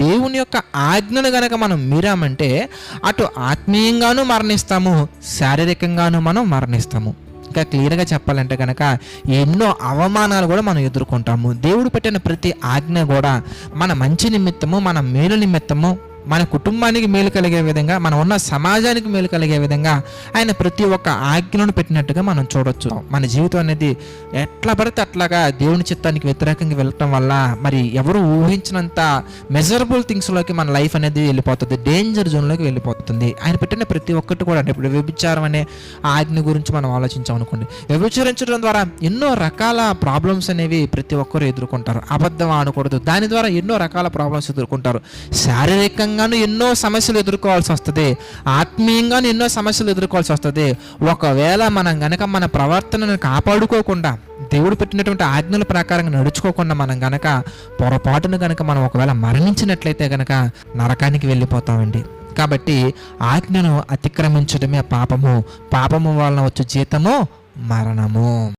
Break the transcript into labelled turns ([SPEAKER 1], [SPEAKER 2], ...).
[SPEAKER 1] దేవుని యొక్క ఆజ్ఞను గనక మనం మీరామంటే అటు ఆత్మీయంగానూ మరణిస్తాము, శారీరకంగానూ మనం మరణిస్తాము. ఇంకా క్లియర్గా చెప్పాలంటే కనుక ఎన్నో అవమానాలు కూడా మనం ఎదుర్కొంటాము. దేవుడు పెట్టిన ప్రతి ఆజ్ఞ కూడా మన మంచి నిమిత్తము, మన మేలు నిమిత్తము, మన కుటుంబానికి మేలు కలిగే విధంగా, మనం ఉన్న సమాజానికి మేలు కలిగే విధంగా ఆయన ప్రతి ఒక్క ఆజ్ఞలను పెట్టినట్టుగా మనం చూడొచ్చు. మన జీవితం అనేది ఎట్లా పడితే అట్లాగా దేవుని చిత్తానికి వ్యతిరేకంగా వెళ్ళటం వల్ల మరి ఎవరు ఊహించినంత మెజరబుల్ థింగ్స్లోకి మన లైఫ్ అనేది వెళ్ళిపోతుంది, డేంజర్ జోన్లోకి వెళ్ళిపోతుంది. ఆయన పెట్టిన ప్రతి ఒక్కటి కూడా, అంటే ఇప్పుడు వ్యభిచారం అనే ఆజ్ఞ గురించి మనం ఆలోచించాం అనుకోండి. వ్యభిచరించడం ద్వారా ఎన్నో రకాల ప్రాబ్లమ్స్ అనేవి ప్రతి ఒక్కరు ఎదుర్కొంటారు. అబద్ధం ఆడకూడదు, దాని ద్వారా ఎన్నో రకాల ప్రాబ్లమ్స్ ఎదుర్కొంటారు. శారీరకంగా ఎన్నో సమస్యలు ఎదుర్కోవాల్సి వస్తుంది, ఆత్మీయంగాను ఎన్నో సమస్యలు ఎదుర్కోవాల్సి వస్తుంది. ఒకవేళ మనం గనక మన ప్రవర్తనను కాపాడుకోకుండా, దేవుడు పెట్టినటువంటి ఆజ్ఞల ప్రకారంగా నడుచుకోకుండా మనం గనక పొరపాటును గనక మనం ఒకవేళ మరణించినట్లయితే గనక నరకానికి వెళ్ళిపోతామండి. కాబట్టి ఆజ్ఞను అతిక్రమించడమే పాపము, పాపము వలన వచ్చే జీతము మరణము.